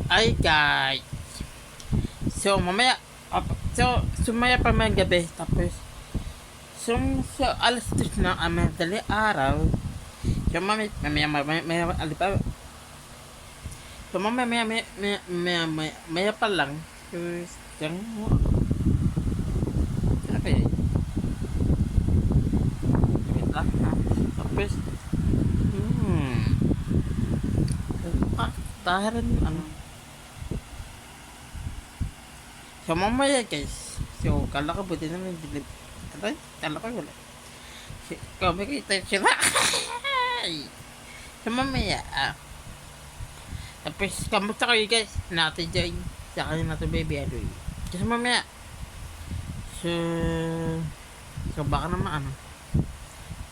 Ay guys, so mamaya, sumaya pa may gabi, tapos, so alas 3 na madali araw, so mamaya, alipa, so maya pa lang, so, yung, okay, wait lang, ha, tapos, taharan, ano, so mamaya guys, so kala ko buti naman, kala ko wala, kami kita sila, so mamaya, tapos kamusta kayo guys, natin dyan, sa kanya natin baby, ano yun, kasi mamaya, so, so baka naman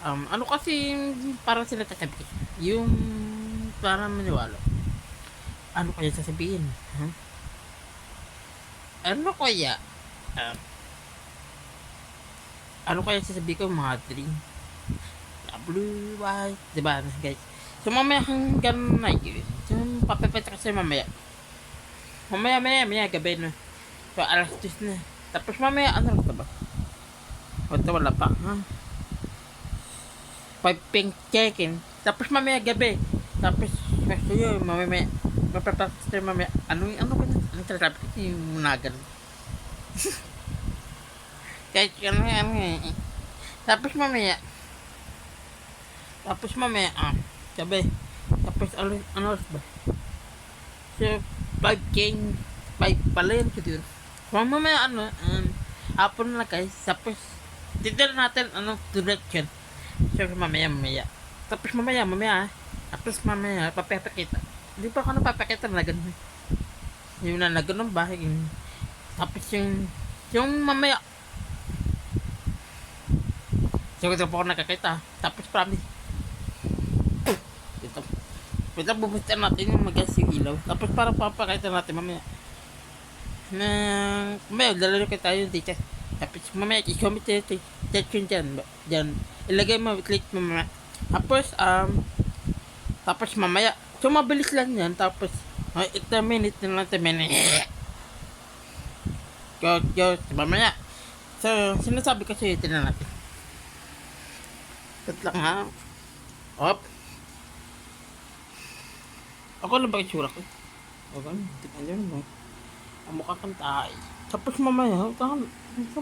ano kasi, parang sila sasabi, yung, parang maniwala, ano kaya sasabihin, huh? Ano kaya, um, ano kaya sasabihin ko mga dream, blue, white, diba guys, so mamaya hanggang na yun, so papapita kasi mamaya gabi na, so alas 10 na, tapos mamaya ano lang ba, wala pa, ha, 5 pink check-in, tapos mamaya gabi, tapos yun, mamaya mapapakita tayo mamaya, ano ba na, anong sasabi ko yung munagan, kahit tapos mamaya, gabi, tapos ano ba, so 5K, 5 pala yun siguro, so mamaya hapon na guys, tapos titignan natin direction, so mamaya, tapos mamaya, tapos mamaya, papapakita, hindi pa ako napapakita na ganun, yung na ganun ba, tapos yung mamaya, so ito po ako nakakita, tapos promise, ito bubustan natin yung mag-gas yung ilaw, tapos para papakita natin mamaya, na mamaya, lalaro kayo tayo dito, tapos mamaya, i-comment section dyan, ilagay mo, click mo mamaya, tapos mamaya, so mabilis lang yan, tapos, 8 minutes na lang, 10 minutes, go, mamaya, so, sinasabi ko sa'yo, tinan natin, ito lang ha, op, ako lang ba itsura ko? Okay, tignan nyo naman, ang mukha kang tayo, tapos mamaya, saan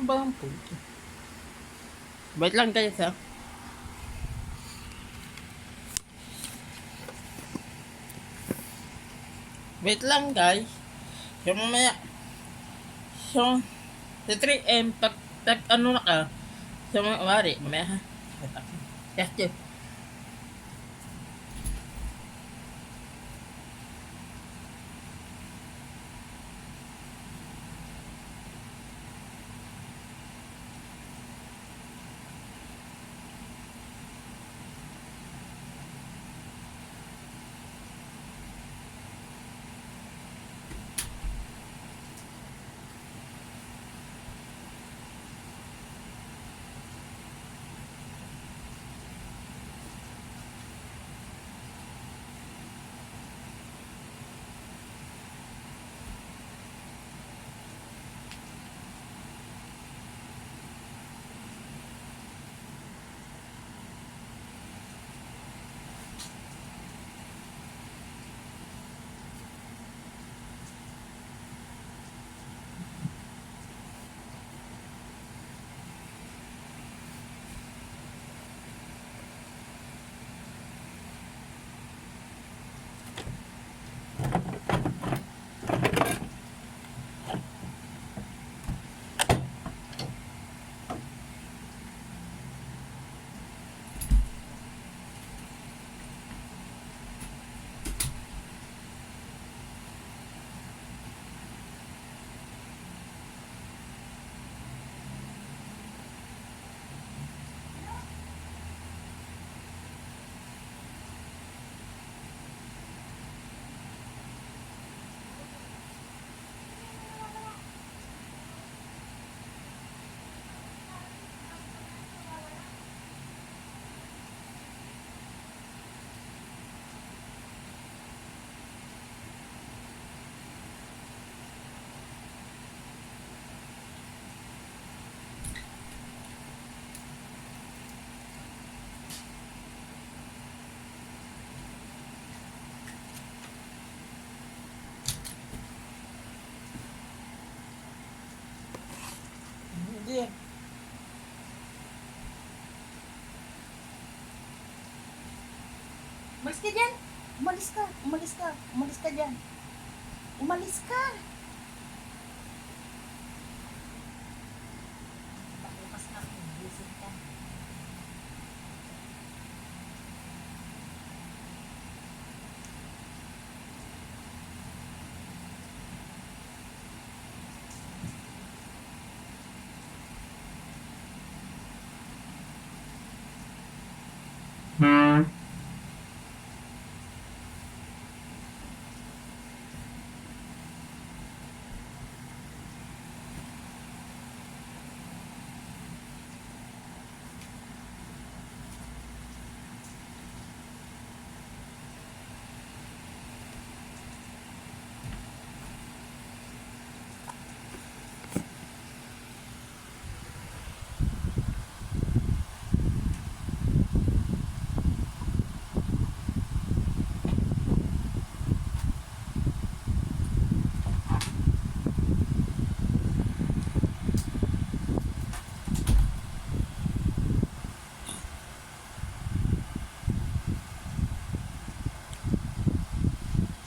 ba yung punto? Wait lang guys ha, wait lang guys, so mamaya, so, sa 3M, pag ano na ka, so mamaya ha, yes, Jeff. yan. Umalis ka dyan. Umalis ka. Umalis ka. Umalis ka dyan. Umalis ka. Pagbukas na ako. Busog ka.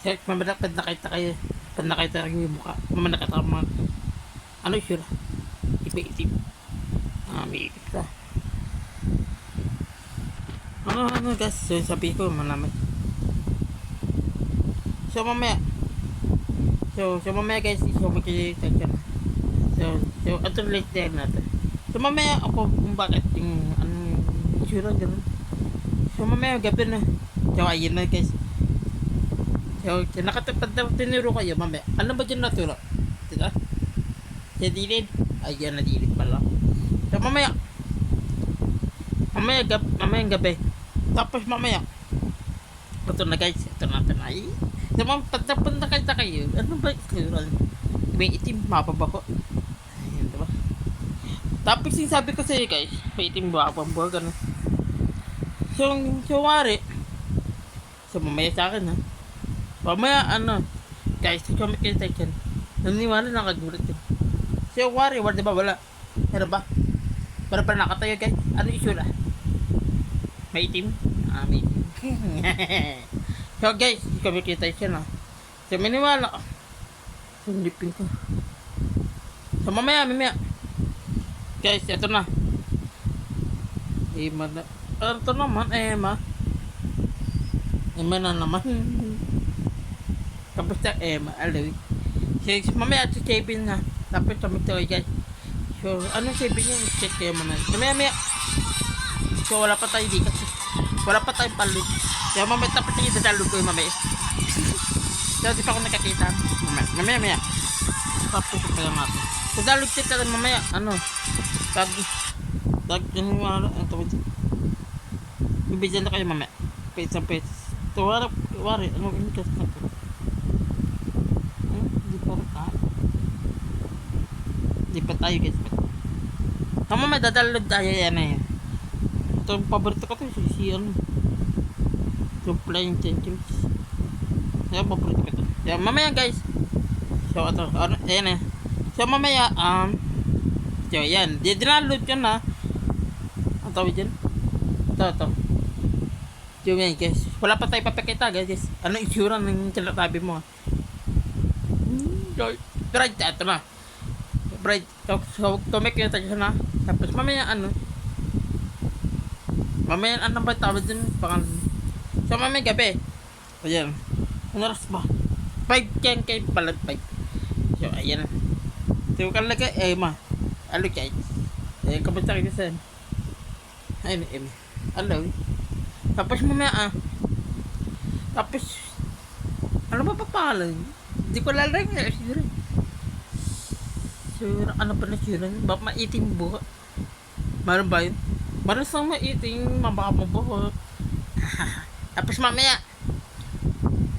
Kaya mamaya pag nakita kayo, pag nakita kayo yung mukha, mamaya nakita mga, ano sure, ipa-itim. May ikip ka. Ano guys, so sabi ko, malaman. So mamaya guys, so makikita ka na. So ito late day natin. So mamaya ako kung bakit yung, anong sure, gano'n. So mamaya gabi na. So ayun na guys. So, nakatapad na tinuro kayo, mamaya. Ano ba dyan naturo? Diba? Sa dilid? Ayan, na dilid pala. So, mamaya gabi. Tapos mamaya. Ito na guys, ito na tanay. So, pagtapad na kayo, ano ba ito? May itim, mapaba ko. Ayan, diba? Tapos yung sabi ko sa'yo guys, may itim, mapaba, gano'n. So, wari. So, mamaya sa akin, ha? Mamaya guys, comment kayo tayo dyan. Naniwala na kagulat yun. So, wari, diba wala? Pero ba? Para pa nakatayo guys. Ano issue na? May itim? May itim. So guys, comment kayo tayo dyan, ha. So, maniwala ka. So, lipin ko. So, mamaya. Guys, ito na. Ema na. Ito naman, Ema na naman. Tapos na alawi. So, mamaya at si Kevin na. Tapos kami ito guys. So, anong Kevin yung check kayo muna. Mamaya. So, wala pa tayo di kasi. Wala pa tayong palud. So, mamaya tapos yung idadalog ko yung mamaya. So, di pa ako nakakita. Mamaya. Tapos ito lang natin. So, dalog check ka lang mamaya. Tag, yung wala. Ang tawag dyan. Bibigyan na kayo mamaya. Pesa. So, wari. Anong interest na po? Di pa tayo guys. Mamaya dadalog tayo yan eh. Ito yung paborito ko to. Si yung flying changes. Yan paborito ko to. Yan mamaya guys. So ito. Ayan eh. So mamaya so yan. Dinalog yun ha. Ang tawag dyan. Ito. So yan guys. Wala pa tayo papakita guys. Ano itsura ng tinatabi mo ha. Right, ito na. Right, so make yung tayo na. Tapos mamaya ba tawag din pangalan. So mamaya gabi. Ayan. Ano oras ba? 5 kay palag 5. So ayan. So kalaga Alo guys. Kamusta kayo sa? Ayun Hello. Tapos mamaya tapos ano ba pangalan? Hindi ko lalagay na siguro. Sure, ano pa na sure? Ba maitim buhok? Meron ba yun? Meron sa maitim, mababa buhok. Tapos mamaya.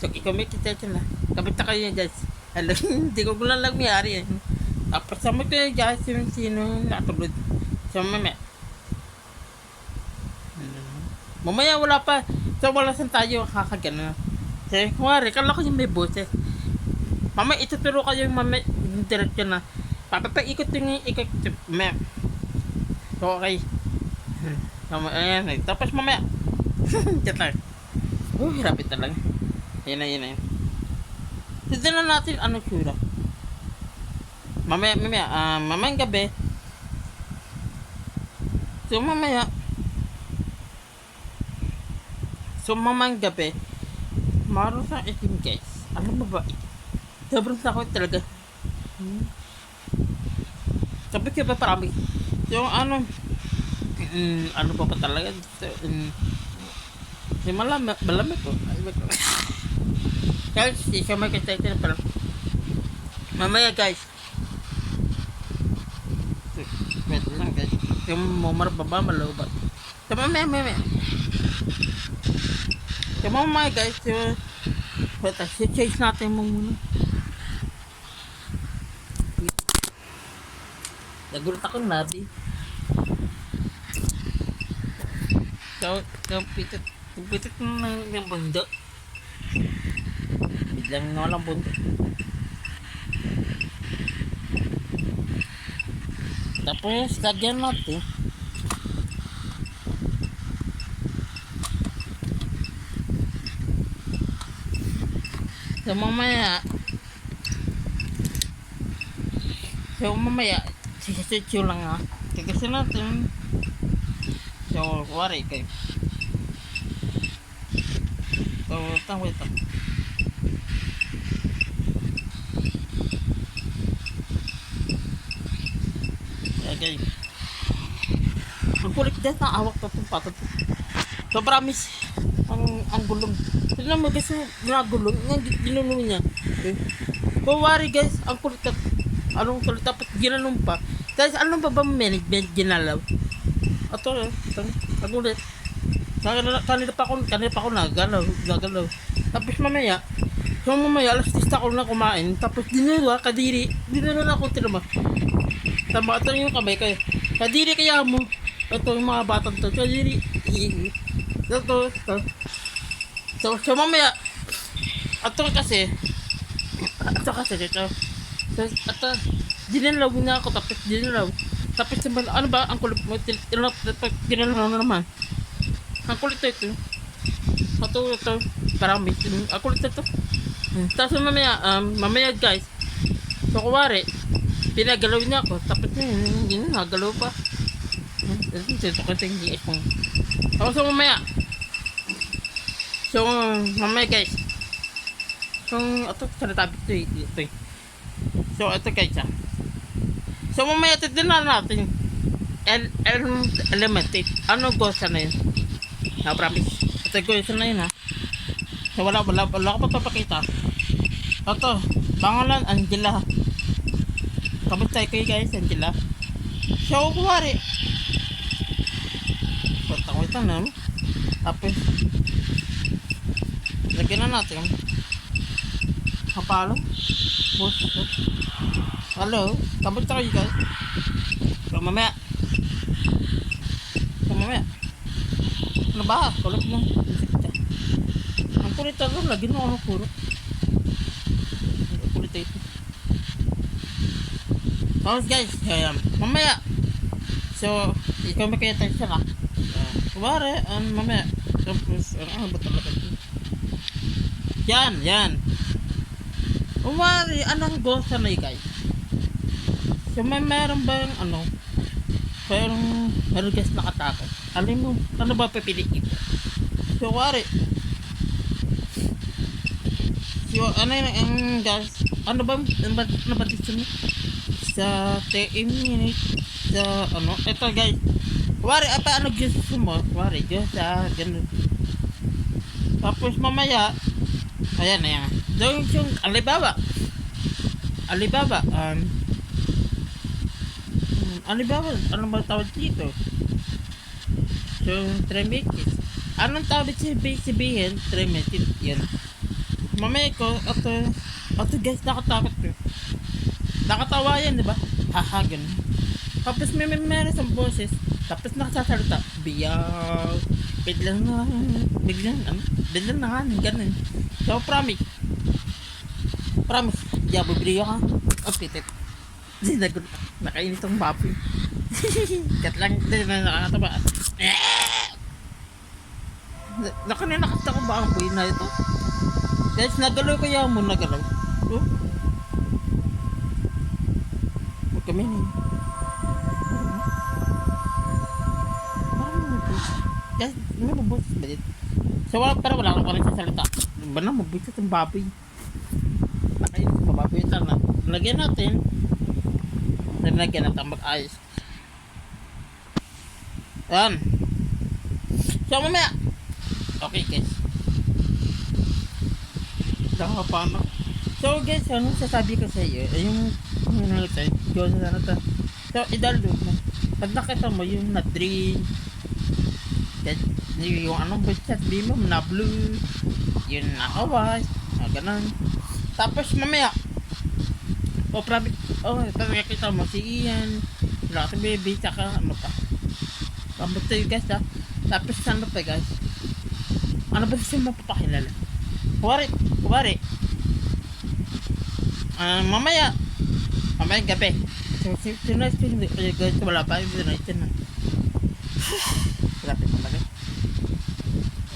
So, ikaw may kita dyan na. Kapita kayo yan guys. Alam, hindi ko lang mayari yan. Tapos sama ko yung guys, yung sino natulod. So, mamaya. Mamaya wala pa. So, wala saan tayo kakagana. So, kumari, kala ko yung may boses. Mamaya, ituturo kayo yung mamaya, yung direct yun na. Papapaikot yung ikot, So, okay. Ayan, tapos mamaya. Chat lang. Hirapit talaga. Yan na. Tignan na natin ano sura. Mamayang gabi. So, mamayang gabi. Maroon sa itim, guys. Alam mo ba? Sobrang sakit talaga. Sabi ko ba parami? Yung ano pa talaga? Yung malamig ko. Guys, siya may excited na pala. Mamaya guys. Wait lang guys. Yung mumar baba malaubat. So mamaya. So mamaya guys. Wait, change natin mo muna. Nagulat ako nabi. So pitit ng bundok. Biglang na walang bundok. Tapos, lagyan natin. So, mamaya, sisityo lang ha. Kagasin natin. So, wari kayo. So, wait lang. Okay. Ang kulit dyan na awak na itong patot. So, promise. Ang gulong. Tignan mo guys, ginagulong. Ginulong niya. Okay. So, wari guys, ang kulit na. Anong kulit? Tapos ginanong pa. Guys, anong pa ba management ginalaw? Ito, ang kulit. Kanina pa ako nagalaw. Tapos mamaya, alas 10 ako na kumain. Tapos dinala, kadiri. Dinala na ako tinama. Tama, ito yung kamay kayo. Kadiri kaya mo. Ito yung mga batang to. Kadiri. Ito. So mamaya, ito kasi, dinalaw na ako. Tapos ano ba, ang kulit mo, dinalaw na naman. Ang kulit ito. Ito, parang ang kulit ito. Tapos mamaya guys, so kuwari, pinagalaw niya ako, tapos hindi na nagalaw pa. Ito ko yung GS mo. So mamaya guys, ito sa tabi ito. So ito guys so mamaya titignan natin elemented. Ano gosa na yun? Promise. Ito gosa na yun ha. So wala ko pa papakita. Ito, pangalan Angela. Kamusta kayo guys, Angela? So, kuwari. Wait na. Tapos, lagyan na natin. Kapalo. Hello, kamusta kayo guys? So, mamaya. Ano ba? Kulit mo. Ang kulit ako, lagyan mo ako puro. Kulit ito. Tapos guys, mamaya. So, ikaw may kaya tayo siya ka. Kumari, mamaya. Tapos, ano ba talaga ito? Yan. Kumari, anong gosa na guys? So, meron ba yung meron guys nakatakot. Alam mo, ano ba pipiliin? So, kumari. So, ano yung guys? Ano ba dito mo? Sa 10 minutes sa ito guys wari apa gusto mo wari sa ganun tapos mamaya ayan yung Alibaba ano ba tawag dito so tremekis anong tawag sabihin tremekis yan mamaya ko ito guys nakatakot ko nakatawa yan, di ba? Haha, ganun. Tapos meron sa boses. Tapos nakasasalita. Biyaw. Biglang na ganun. So, promise. Diya, bibili ka. Pitit. Nakainis tong baboy. Kat lang din na nakakatawa. Nakanina nakasta ko ba ang boy na ito? Guys, nagalaw kaya mo nagalaw. Oh. Huwag kami ni. Guys, may mabutis ba dito? So, wala ka pa rin sa salita. Ba na, mabutis ang baboy. Nakainis sa baboy. Ito na. Lagyan natin. Nalagyan natin mag-ayos. Yan. So, mamaya. Okay, guys. Paano? So, guys, ano sasabi ko sa iyo? Yung nalagay. Diyos na natin. So, idalog mo. Pag nakita mo yung na-drain. Yung anong budget, di mo, na-blue. Yung nakawas. Ganun. Tapos, mamaya. Pagkakita mo si Ian. Wala ka baby, tsaka ano pa. Kamot tayo guys ha. Tapos ano pa guys? Ano ba siya mapapakilala? Kuwari. Mamaya gabi. So, tonight guys, wala pa yung tonight na. Grabe talaga.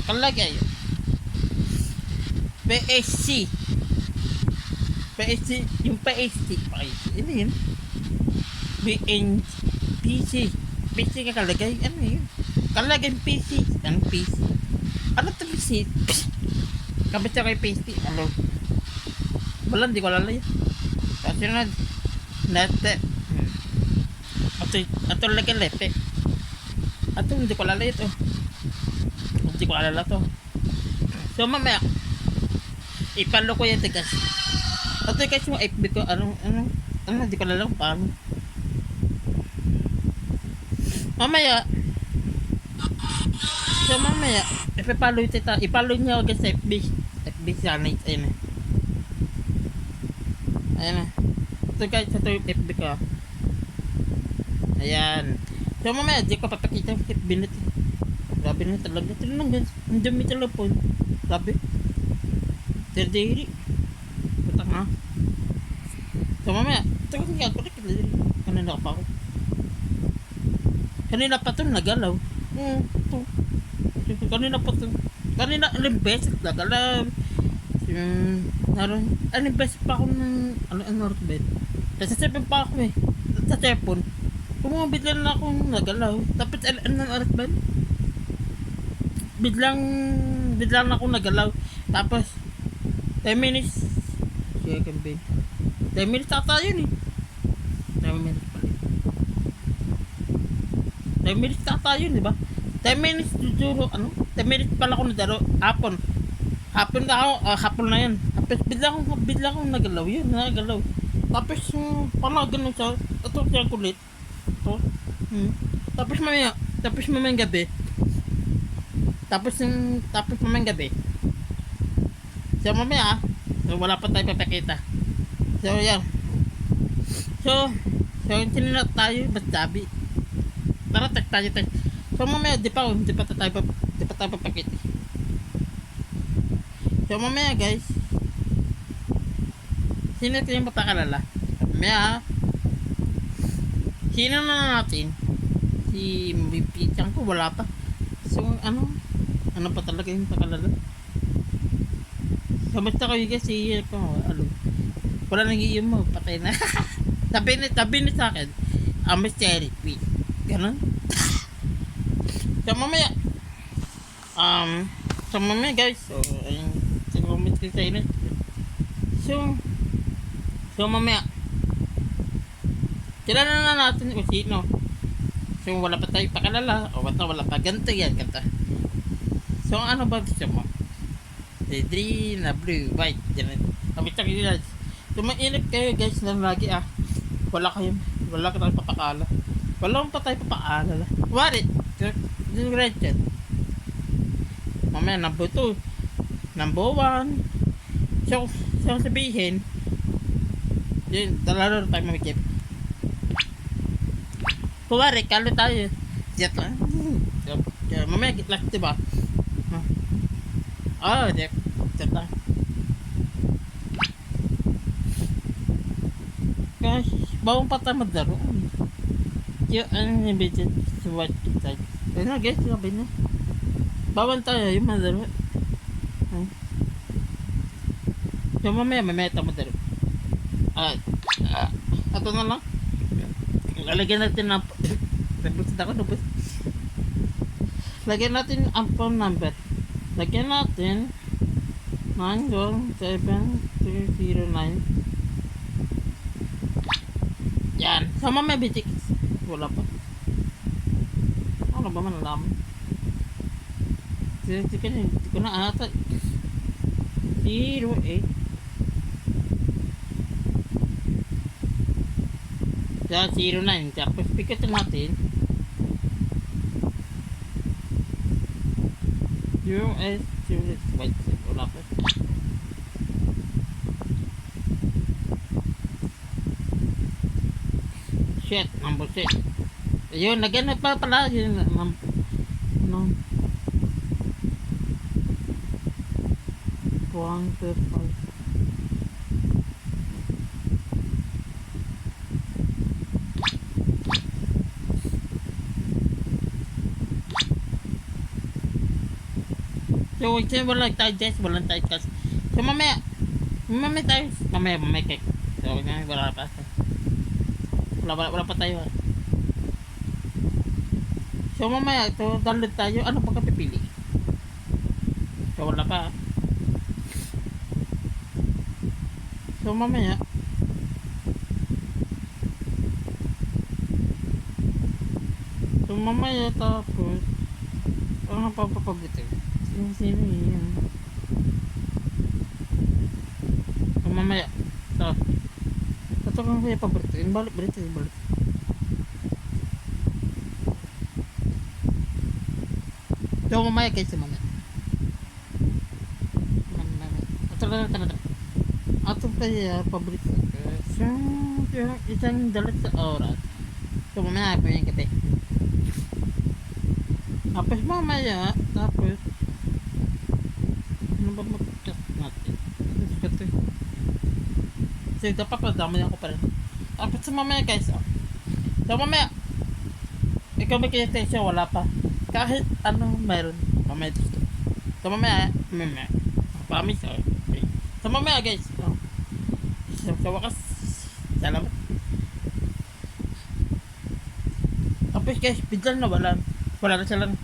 Kalagay. PSG, yung PSG, ano yun? PC kakalagay, ano yun? Kalagay PC, ano PC? Ano to PC? Kabit siya kay PC, ano? Wala, hindi ko alalay. Kasi nga, nete. Ato lagay lete. Ato, hindi ko alalay ito. Hindi ko alala to. So, mamaya, ipalo ko yan, tigas. Ato guys, yung FB ko, hindi ko alam paano. Mamaya, ipalo niyo guys sa FB sana, ayun na. Ito guys, ito yung FB ko. Ayan. So mamaya, di ko papakita yung FB nito. Grabe na talaga. Ito lang guys, hindi may telepon. Grabe. Diri. Putak na. So mamaya, ito ko nga ako. Kanina pa ako. Kanina pa ito nagalaw. Kanina ilang beses nagalaw. Ilang beses pa ako ng Northbed. Sa 7 pa ako eh. Sa telepon. Kumabit lang akong nagalaw. Tapos Northbed. Biglang ako nagalaw. Tapos 10 minutes. Sige kambi. 10 minutes ata yun eh. 10 minutes pala. 10 minutes ata yun, di ba? 10 minutes duro, 10 minutes pala ako nadaro. Hapon na yan. Tapos bigla akong nagalaw yun, nagalaw. Tapos pala ganun siya. Ito siya kulit. Ito. Tapos mamayang gabi. Tapos mamayang gabi. So mamaya, so wala pa tayo papakita. So yan. So tinanong tayo, ba't sabi? Tara, tayo. So mamaya, di pa tayo papakita. So mamaya guys, sino ito yung papakalala? Mamaya, sino na natin? Si Pichang ko, wala pa. So ano pa talaga yung pakalala? So basta kayo guys, wala nang iyon mo, patay na. Tabi ni sa akin, mystery queen. Ganon. So mamaya guys, ayun, comment ko sa inyo. So mamaya, kilala na natin kung sino. So wala pa tayo pakalala, wala pa ganito yan, kanta. So ano ba gusto mo? Green na blue, white, ganun. Kabit sa guys. So mainit kayo guys na lagi wala ka tayong papakala. Wala pa tayo papakala. Wari, yung red chat. Mamaya number 2, number 1. So sabihin, yun, talaro tayo mamikip. Kuwari, kalo tayo. Jet lang. Mamaya gitlak, diba? Jet lang. Guys, bawang pa tayo maglaro. Kaya ano yung budget sa what tayo. Ayun na guys, sabi na. Bawang tayo yung maglaro. So mamaya tayo maglaro. Ito na lang. Lalagyan natin ng lagyan natin ang phone number. Lagyan natin 917-209. Yan. Sama may bitik. Wala pa. Ano ba man alam? Hindi ko na ata. 08. Sa 09. Tapos pikitin natin. US. Wait. Wala pa. Shit, number 6. Ayun, naghanap pa pala yun. No. 125. So, walang tayo guys, walang tayo guys. So, mamaya tayo. Mamaya cake. So, wala pa. Wala pa tayo. So mamaya ito, download tayo. Ano pa ka pipili? So wala pa. So mamaya tapos ano pa papagutin? Sino yan? So mamaya ito kang kaya paborito. Balik. So mamaya guys, mamaya. Ito. Ato kaya paborito. So isang dalat sa oras. So mamaya po yung gabi. Tapos mamaya, ano ba mag-chat natin? So dapat pa dami ako pa rin. Tapos sa mamaya guys, so mamaya ikaw may kinestensya, wala pa. Kahit ano meron, mamaya gusto. So mamaya, promise. Okay. So mamaya guys, sa wakas, salamat. Tapos guys, biglang nawalan. Wala na silang.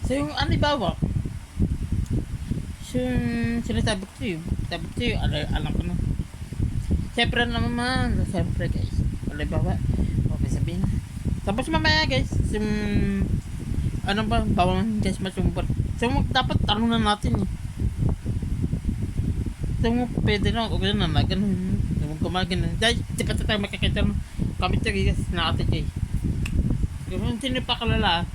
So yung ano bawa, so sinasabi ko sa'yo, alam ko na. Siyempre guys, wala bawa, okay sabihin na. Tapos mamaya guys, ano ba, bawang guys masumpot. So dapat tanong na natin So pwede na, okay na, ganun. Gumagin na. Guys, di pa tayo makikita ng comment guys na ate guys. Kung sino pa kalala,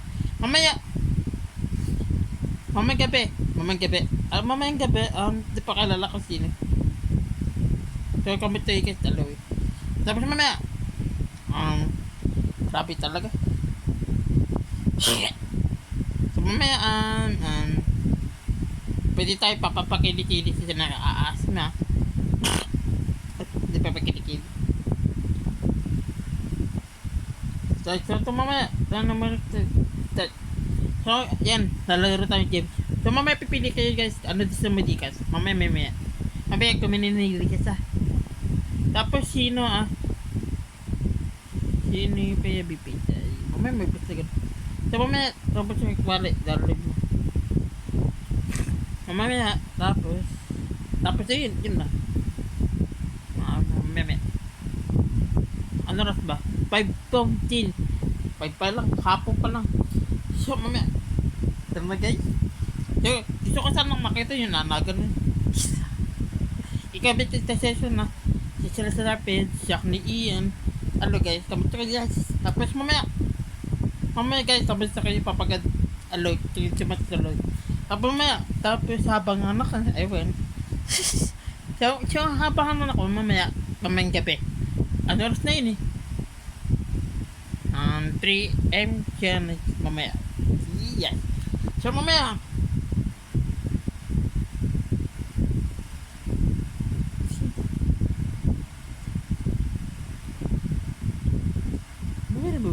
Mamayang gabi, di pa kalala kung sino. So comment guys, aloy. Tapos mamaya, grabe talaga. So mamaya, pwede tayo papapakili-kili sa nakaaas na. Hindi papakili-kili. So ito mamaya, so yan, lalaro tayo game. So mamaya pipili kayo guys, ano dito sa Medikas. Mamaya kumininili ka sa. Tapos sino yung kaya bipita. Mamaya may basta ganun. So mamaya, tapos yung kwali, lalaro mo. Mamaya, tapos yun na. Mamaya. Ano ras ba? 5:15. 5 pa lang, hapon pa lang. So mamaya, tara na guys. So, gusto ko sanang makita yung nanagan mo. Ikabit yung session na. Si Sila Sarapid, Shaq ni Ian. Ano guys, kamusta ka guys? Tapos mamaya guys, tapos na kayo papagad. Aloy, tingin si Mataloy. Tapos habang anak ka, ayun. So habang anak ko, mamayang gabi. Ano oras na yun 3 AM siya mamaya. Yes. So mamaya,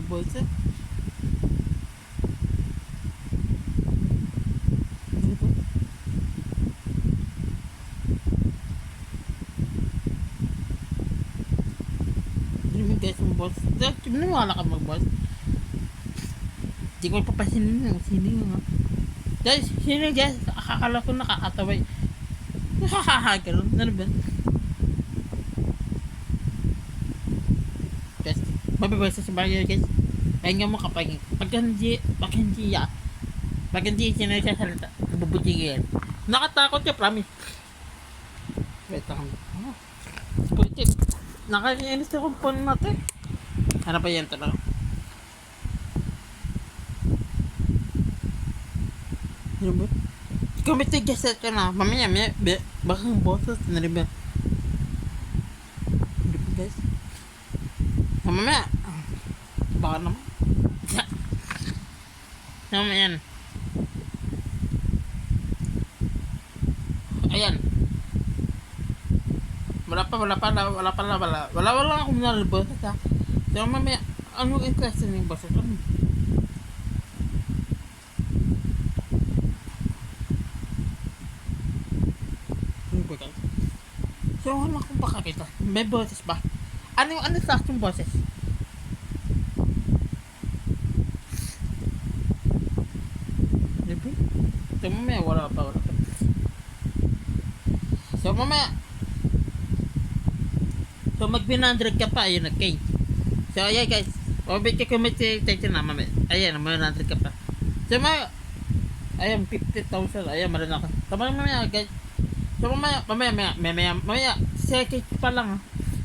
boses. Hindi guys yung boss. Maniwala ka mag-boss. Hindi ko papasinin yung sino nga. Guys, sino guys? Akakala ko nakakataway. Nakakaha ganun. Ano ba? Guys, mabibasa sa bagay guys. Pahinga mo kapag pag hindi sinasasalita, bubutigin. Nakatakot ka, promise. Wait lang. Oh. Putit. Nakakainis na kung phone natin. Ano pa yan talaga? Ano ba? Kumiti guys ito na. Mamaya, baka ang boses na rin ba? Ano ba guys? Mamaya. Baka naman. Mamaya yan. Ayan. Wala akong nalabas ha. So mamaya, ano yung question yung boses? Ano? So wala akong pakakita. May boses ba? Ano sa aking boses? Diba? So mamaya, wala pa. So mamaya, so mag 100 ka pa, ayun okay. So ayan guys, obit ka kumiti na mamaya. Ayan, may 100 ka pa. So ayan, 50,000, ayan, marin ako. So mamaya guys, so mamaya, second pa lang ha.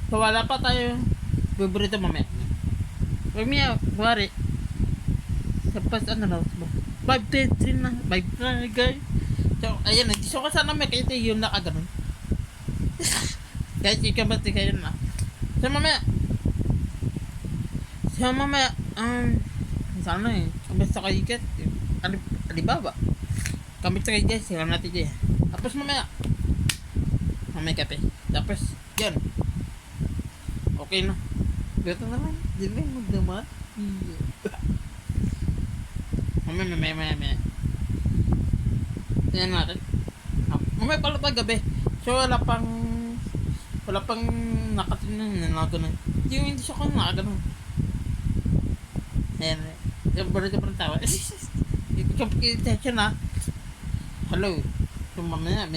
So wala pa tayo, buburito mamaya. Mamaya, kuwari, tapos ano na, 5-3 na, 5 na guys. So ayan, so ko sana may kayo yung nakaganon. Guys, ikamati kayo na. So mamaya, sana eh, kami sa kayo guys, Alibaba. Kami sa kayo guys, sila natin dyan. Tapos mamaya kape. Tapos, yan. Okay na. Dito na lang. Di ba yung magdamat? Mamaya. Tingnan natin. Mamaya pala pa gabi. So, wala pang nakatingin na gano'n. Yung hindi siya kung nakagano'n. Ayan. Yung barito pa ng tawa. Ikaw na. Hello. So, mamaya.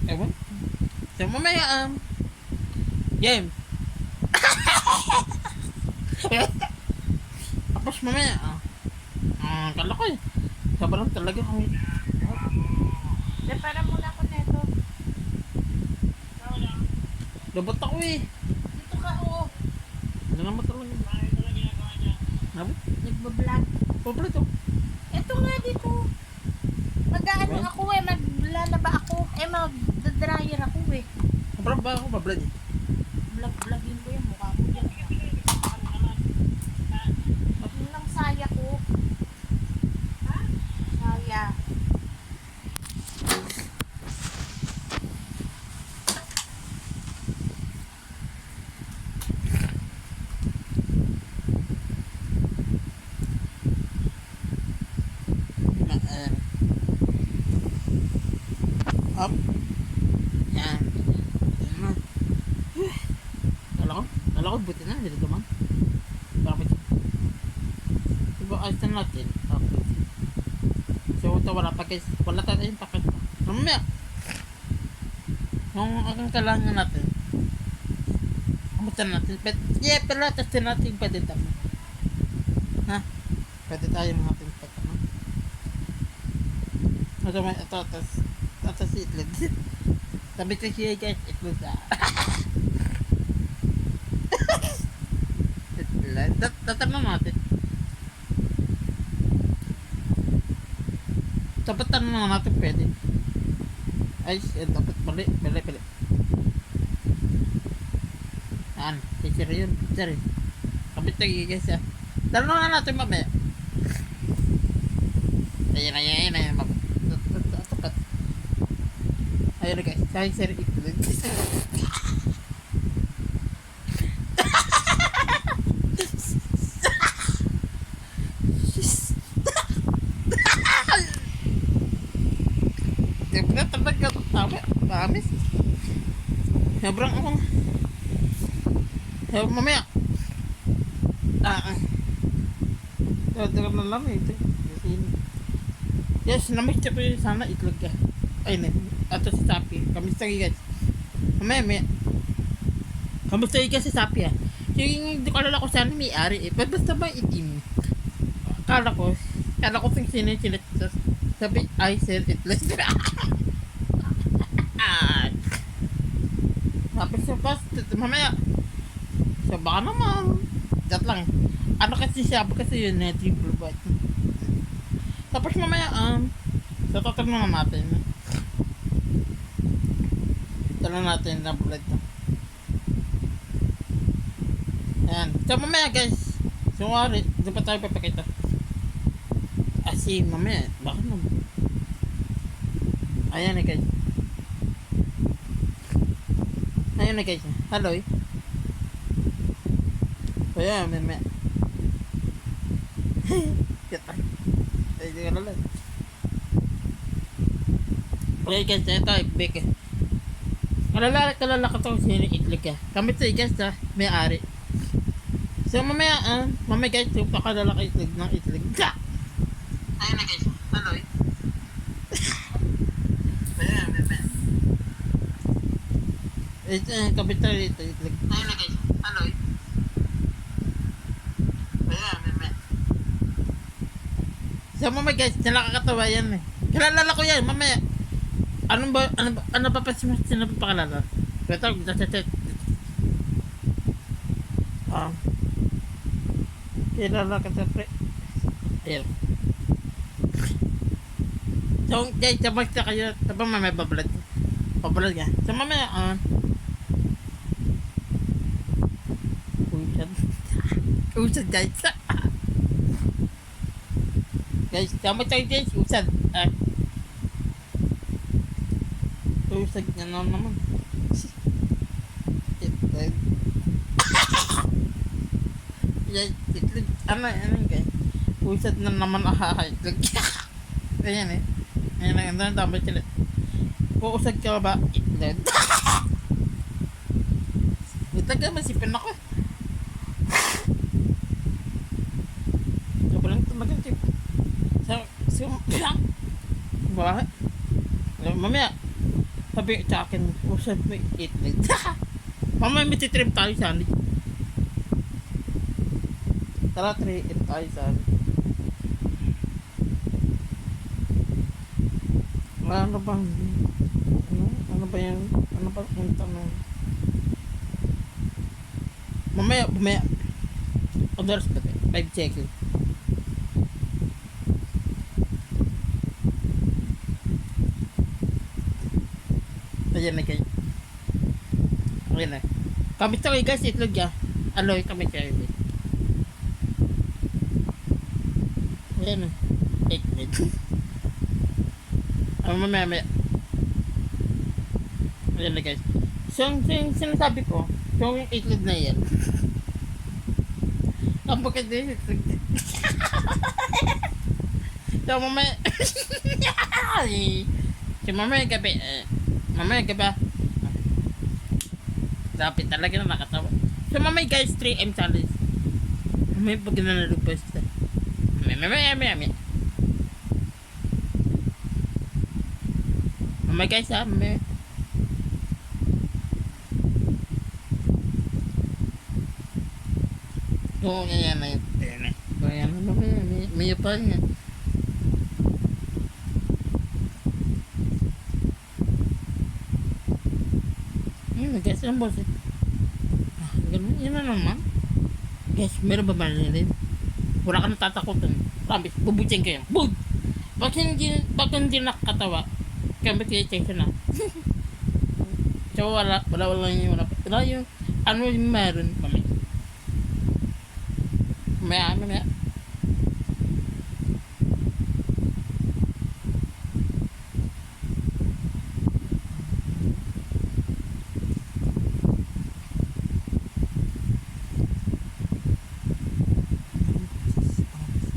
Ewan. So, mamaya, game. Tapos mamaya, kala ko eh. Sabarang talaga kami. Para muna ako neto. Labot ako eh. Dito ka, oo. Ano naman talaga? Ano? Nagbablog. Pobre to. Ito nga dito. Mag-ano ako eh, maglalaba ako. Mag-dryer ako eh. Sobrang ba ako mablad eh? Vlogin ko yung mukha ko dyan. Yun lang saya ko. Ha? Saya. Up. Yan. Kala ko buti na, dito naman. Bakit? Diba, ayos na natin. Okay. So, ito wala pa guys. Wala tayo yung packet pa. Mamaya. Kung ang kailangan natin. Kamutan natin. Pero testin natin pwede tayo. Ha? Pwede tayo natin pwede naman. Ito may ito si itlog. Sabi ko siya guys, itlog na. Tatanong natin. Dapat tanong natin pwede. Ay, dapat bali. Yan, picture yun. Picture. Kapit lagi guys ya. Tanong na natin mamaya. Ayan. Tapat. Ayan guys. Sir itlog. Sobrang ako. So, mamaya. Tagal na lang ito. Yes, namiss ko yun sana itlog ka. Ay, na. Ato si Sapi. Kamusta kayo guys? Mamaya. Kamusta kayo si Sapi Yung hindi ko alala ko sana may ari Ba't basta ba itim? Kala ko sino sabi, I said it less. Tapos sa post, mamaya. So baka naman. Dat lang. Ano kasi yun triple bite. Tapos mamaya, so tatanong natin. Tanong natin na bullet to. Ayan. So mamaya guys. So di pa tayo papakita. Kasi mamaya, baka naman. Ayan guys. Ayan guys. Hello. Ayan, mamaya. Kita. Ay, di ka nalang. Okay guys, ito ay bake Kalala ka to sino itlog Kamit sa guys may ari. So mamaya guys, yung pakalala ka itlog ng itlog. Ayun na guys, hello. Ayan, mamaya. Ito, kamit tayo dito itlog. Ayun na guys, hello. Ayan, mamaya. So mamaya guys, nakakatawa yan Kalala ko yan, mamaya. Ano pa sino pa pakalala? Ito, kilala ka sa pre. Ayan. So, guys, sabag na kayo. Tapos mamaya babalad. Pabalad ka. So, mamaya, usad, guys. Guys, sabag tayo, guys. Usad. Usad niya naman. Itlog. Ano guys? Usad na naman itlog. Ayan Ayan ang dapat sila. Puusad ka ba? Itlog. Itlog ka masipin ako. So, walang tumagang tip. So, bakit? Mamaya, sabi sa akin, usad mo itlog. Mamaya may titrim tayo sana. Tara, try tayo sana. Ano ba yung tanong? Mamaya. Others ba? 5 seconds. Ayan na kayo. Okay na. Kamit na kayo guys, itlog Aloy, kamit kayo. Ayan na. Itlog. Mamaya. Ayan na guys. So, yung sinasabi ko, so yung itlog na yan. Kapag din itlog. So, mamaya. So, mamaya gabi. Dapat talaga na nakatawa. So, mamaya guys, 3M challenge. Mamaya pag nanalubas na. Mamaya. Mamaya guys mamaya. Oo, ayan na yun. Ayan na mamaya. May pa nga. Guys, ang boss ganun, yun na naman. Guys, meron ba ba rin? Wala ka natatakotan. Promise, bubutin kayo. Bud! Pag hindi nakakatawa, kamit kayo attention na. So, wala yung, ano yung meron kami. Mamaya.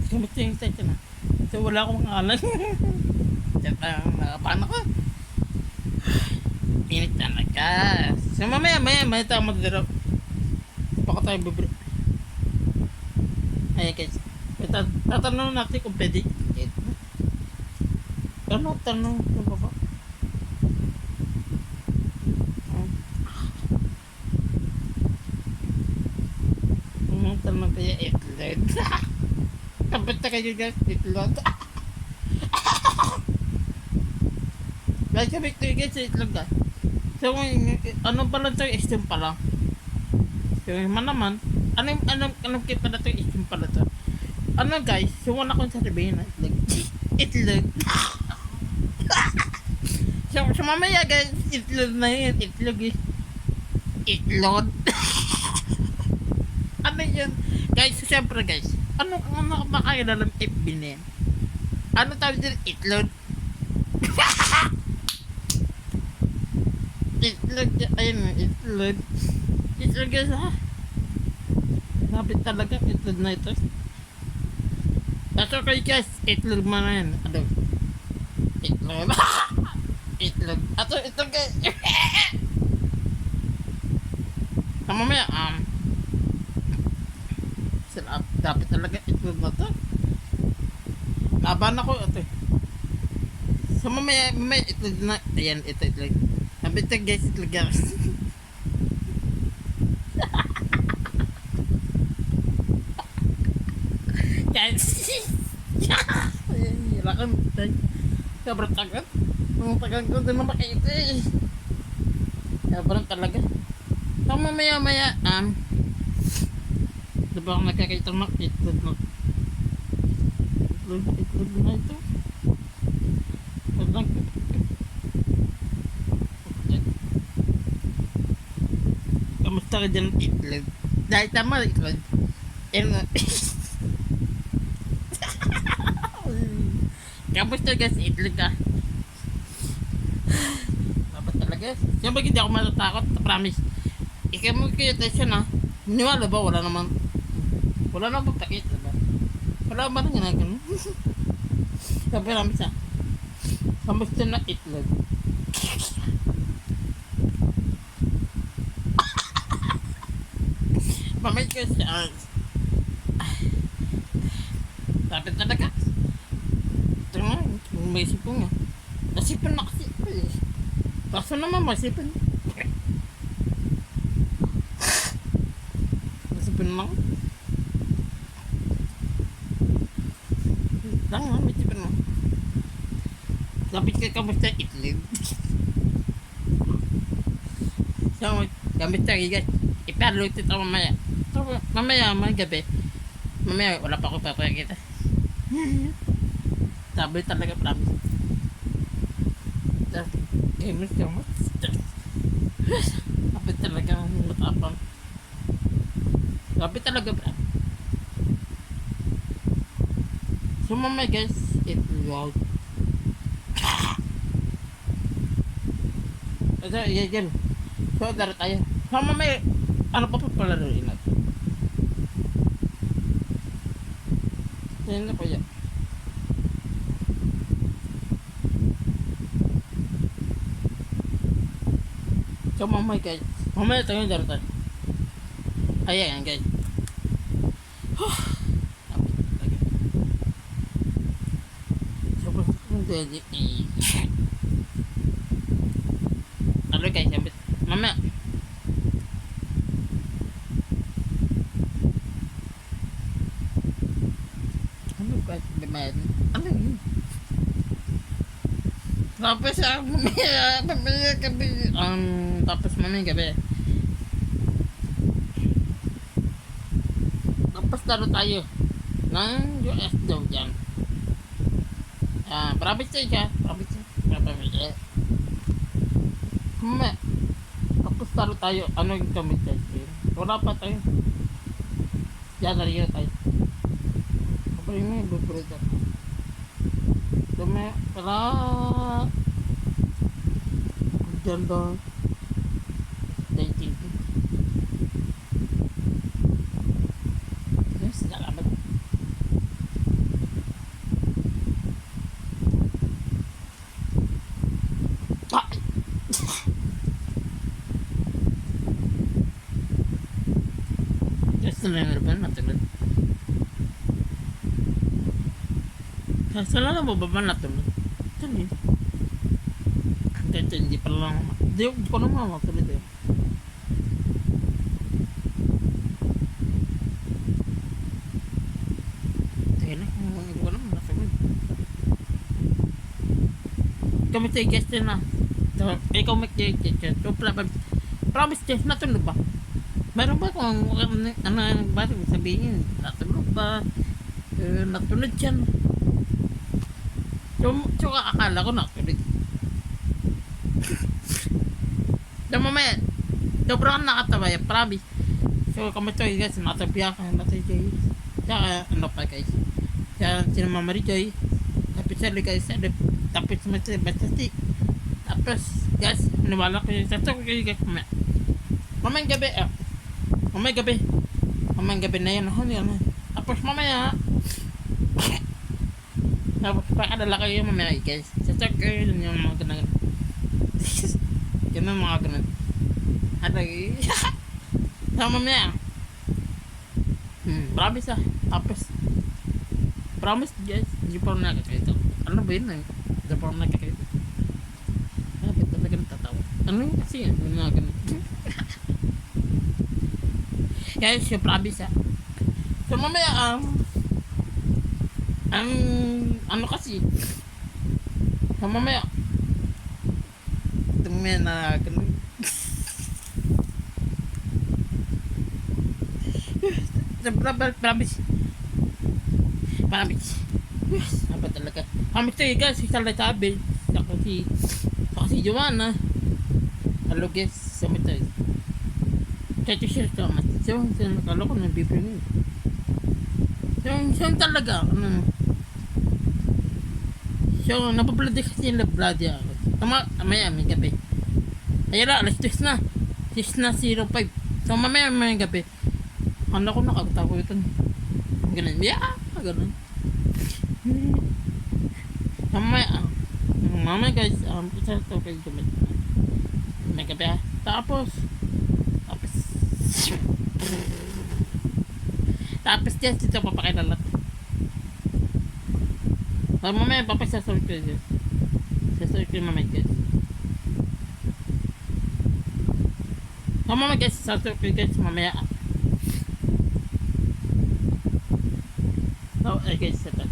Kamusta yung attention na? So, wala akong pangalan. Paano ko? Init talaga. So mamaya, may tama dito. Baka tayo bibili. Ayan guys. Tatanong natin kung pwede. Tanong. Ano ba ba? Tanong kaya itlog. Kapit na kayo guys, itlog. Guys, kapit kayo guys, itlog guys. So, ano pala ito? Steam pa lang. So, naman, anong kaya pala ito? Steam pala ito. Ano guys, so wala akong sasabihin na itlog. Itlog. So mamaya guys, itlog na yun. Itlog eh. Itlog. Ano yun? Guys, so, siyempre guys, ano makakailan ng FB na yan? Ano tawag din? Itlog. Itlog, ayun itlog. Itlog guys ha. Lapit talaga, itlog na ito. That's okay guys, itlog mo na yan. Ano? Itlog. Itlog. Ato, itlog guys. So mamaya, dapat talaga itlog na to. Laban ako ito. So mamaya itlog na. Ayan, ito itlog. Sabi ito guys, itlog guys. Guys. Hilakan tayo. Sobrang tagal. Ang tagal ko din na makita eh. Sobrang talaga. So mamaya, diba ako nakakita ng itlog na. Itlog na ito. Sobrang kamusta ka dyan itlog? Dahil tama itlog. Kamusta guys, itlog ka. Dapat talaga. Siyempre hindi ako matatakot, promise. Ikaw mo kayo attention ha. Maniwala ba? Wala naman papakit, diba? Wala ba nang ginagano? Sabi namin siya. Kamusta na itlog? Mamay ko siya. Dapat talaga. Ito nga, may sipon nga. Nasipon na kasi ito eh. Kaso naman masipon. Nasipon lang. Lang nga, may sipon lang. Lapit ka kamusta itlog. So, gamit tayo guys. Iparlo ito mamaya. So, mamaya, gabi. Mamaya, wala pa ako papakita. Sabi talaga, promise. Gamit ka mo. Sabi talaga, matapang. Sabi talaga, promise. So, mamaya guys, itlog. So, yan. So, dara tayo. So, mamaya, ano pa palaruin natin? Yan na po yan. So mamaya guys, mamaya tayo dara tayo. Ayan guys. Sobrang dali. Ano guys, mamaya. Ano guys, ano yun? Tapos mamaya gabi. Tapos mamaya gabi. Tapos laro tayo ng US daw dyan. Promise tayo ka. Promise. Mamaya. Tapos laro tayo. Ano yung gamit tayo? Wala pa tayo. Diyan na rin tayo. Kapag may bubulod ako. Mamaya. Tara. Diyan daw. 19. Yes, salamat. na yung ba natulad? Saan lang mo ba natulad? Saan yun? Kahit hindi pa lang. Di ko naman matulad eh. Sige na, hindi ko naman natulad. Kami sa guest na. So, ikaw mag-check. So, promise check, natulog ba? Meron ba kung ano ba sabihin? Natulog ba? Natulog yan. So akala ko natulog. So, mamaya, sobrang nakatawa yan, promise. So, kami to guys, natabihan ka na si Joy. Tsaka, ano pa guys. Kaya, si Mama Joy. Tapos, sali guys, tapos, masastik. Tapos, guys, maniwala ko yung sasaw ko kayo guys, mamaya. Mamayang gabi na yun, tapos mamaya, tapos pakadala kayo mamaya guys, sasaw ko yun yung mga ganun. Ganun mga ganun. Aday, so mamaya, promise tapos, promise guys, hindi pa rin nakakaito. Ano ba yun hindi pa rin nakakaito. Bakit talaga natatawa? Ano yun kasi yan, mga ganun. Guys, yung promise so mamaya ano kasi so mamaya tumaya na ganun. Promise apa talaga promise to guys si Salda Tabi si Joanna hello guys so mito Chacho siya sama. So, nakala ko nabibigay. So, talaga, So, napabladi kasi yung labladi ako. Mamaya, may gabi. Ayun na, alas 6 na. 6 na 05. So, mamaya, may gabi. Ano ko nakakatawa ito. Ganun. Ganun. So, mamaya guys, isa ito kayo gumit. May gabi Tapos dyan dito papakilala ko. So, mamaya papasasawit ko dyan. Sasawit ko mamaya guys. So, mamaya guys, sasawit ko guys mamaya. So, guys, ito.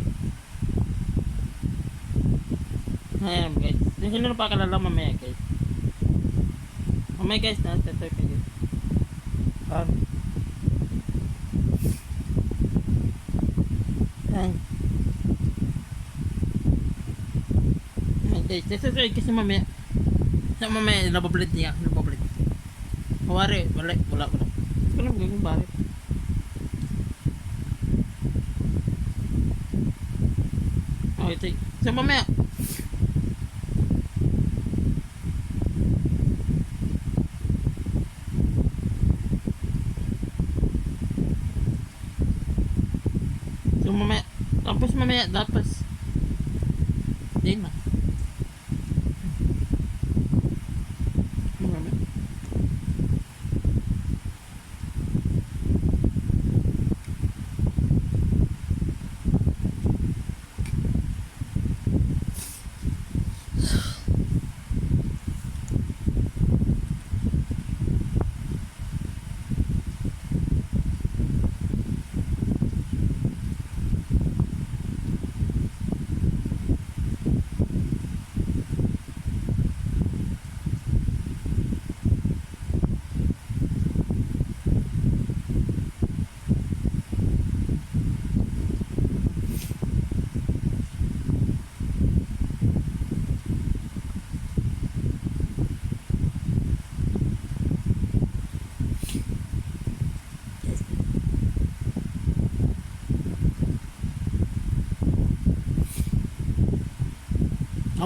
Ayan guys. Sino na pakilala mamaya guys. Mamaya guys, sasawit ko guys. Guys, sasasawid kasi mamaya. Sa mamaya, nababalit niya. Mawari, wala. Ito lang gagawin bari. Ito. So mamaya. Tapos din na.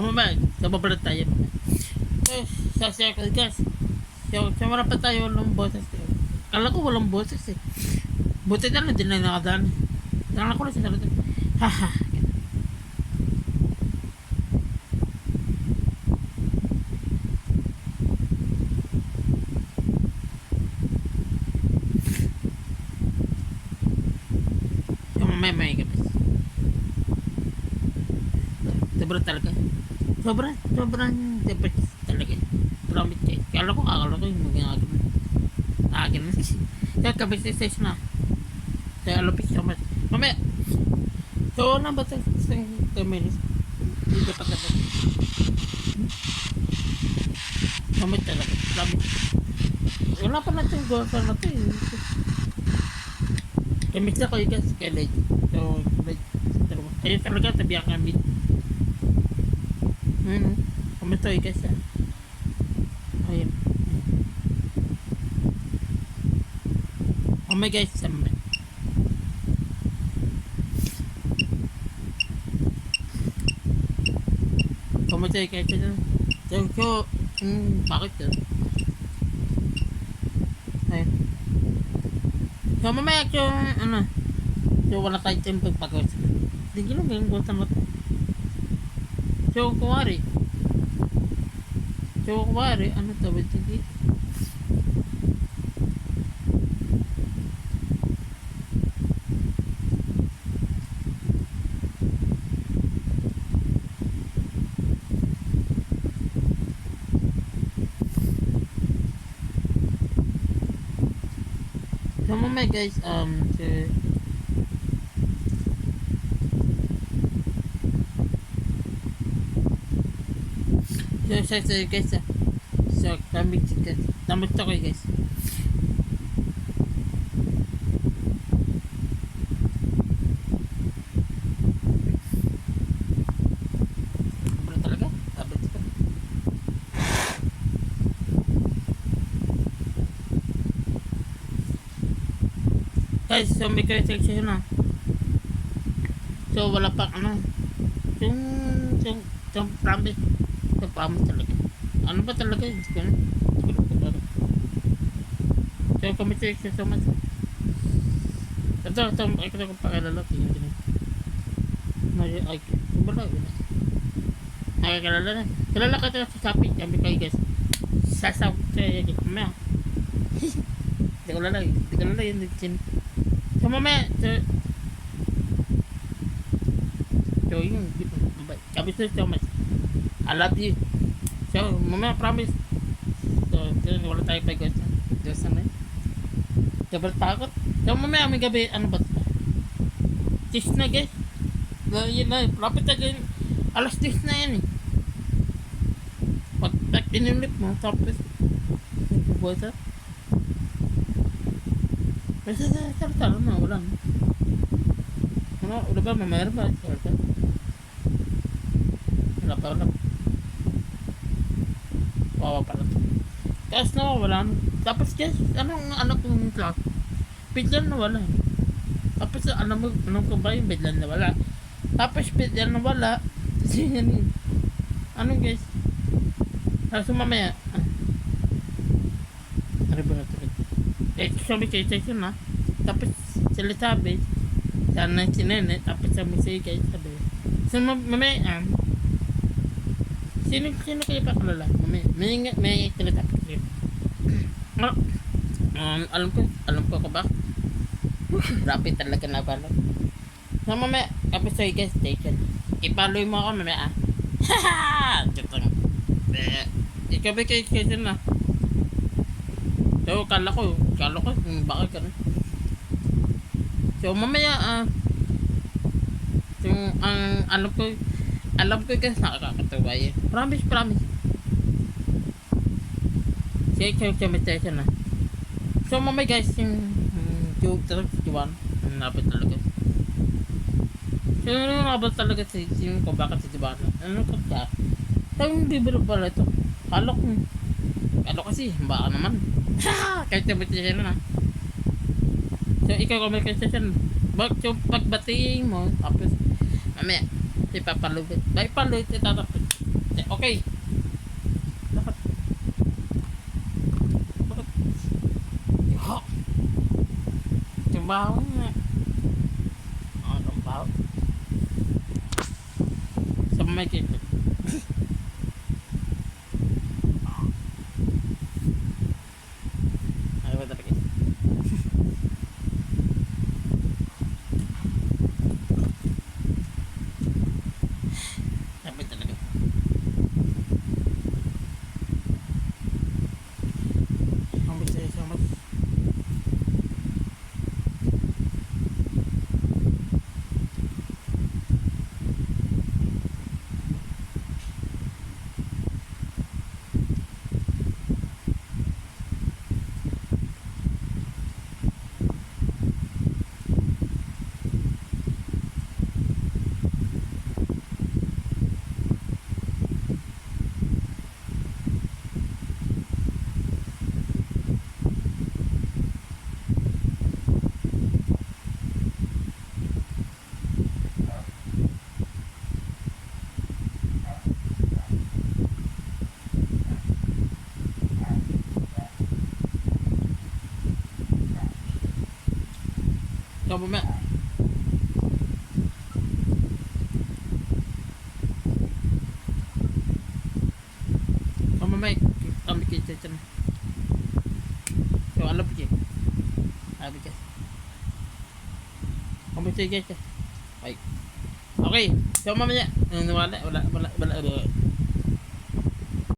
Mamaya, nababalat tayo. So, sa circle guys. So, wala pa tayo ng boses. Kala ko walang boses eh. Buti na lang din na nakadaan. Kala ko lang sa sarito. Haha. Mamaya guys. Sobrang talaga. Sobrang dapat talaga. Promise guys. Kala ko yung magiging akin. Kaya kabis na. Kaya lupit siya mas. Mamaya. So, na ba ito? 2 minutes. Hindi pa talaga. Mamaya talaga. Promise. Wala pa natin gosa na ito eh. Kabis na ko yung guys. Kaya legit. So, legit. Ayun talaga tabi ang kami. Ayun o. Kumito guys ah. Ayun. Oh my guys. Kumito guys. So, bakit yun? Ayun. So mamaya yung so wala tayo tayong pagpagos. Hindi lang yung gusto mo. So kuwari, ano tawag dito? So mamaya guys, so guys, so tamit chicken, tamit ako guys. Pero talaga, tamit chicken. Guys, so may section na. So wala pa yung promise. So promise talaga. Ano ba talaga? Hindi ko na. So kami section so much. Ito, ay ko na pakilala. Ay, wala yun. Nakakilala na. Kilala ka ito sa Shopee. Kami kayo guys. Sasaw siya yung mamaya. Hindi ko lala yun. So mamaya, so yun, kami so much. I love you. So mamaya promise. So wala tayo pa guys. Diyos na yun. Sobrang takot. So mamaya may gabi, ano ba? Tis na guys. Yun na, profit na guys. Alas 10 na yan eh. Pag inimlip mo, tapos nagpubuasa. Kasi sa na, wala. Udah ba, mamaya ba? Wala pa. Wawa pala. Kasi wala. Tapos guys, anong anak kong class? Biglan na wala. Tapos anong ko ba yung biglan na wala? Tapos biglan na wala. Ano guys? Tapos mamaya. Ano ba natin? Sabi kayo session na. Tapos sila sabi. Sana si Nene. Tapos sabi sa'yo kayo sabi. So mamaya. Sino kayo pa kalala? May sila tapos kayo. Alam ko ba? Rapid talaga na pala. So mamaya. Tapos sa'yo kayo station. Ipaloy mo ako mamaya. Haha! Ikaw ba kayo session na? So, kala ko, bakit ka na? So, mamaya, yung, alam ko guys, nakakatawa yun. Promise. Siya meditation na. So, mamaya guys, yung Juwan, ang nabot talaga. So, nabot talaga yung kung bakit si Juwan. Ano ko siya? So, yung bibiro pala ito. Kala kasi, baka naman. Kahit meditation na. So, ikaw kung may meditation, pagbatiin mo, tapos, mamaya, ipapalubit. Ipalubit, itatapos. Okay. Tumbaho nga. Tumbaho. Sa may kito. So, mamaya. So, mamaya. Kami kita dyan. So, alam po dyan. Sabi dyan. Kami dyan dyan. Ay. Okay. So, mamaya. Wala.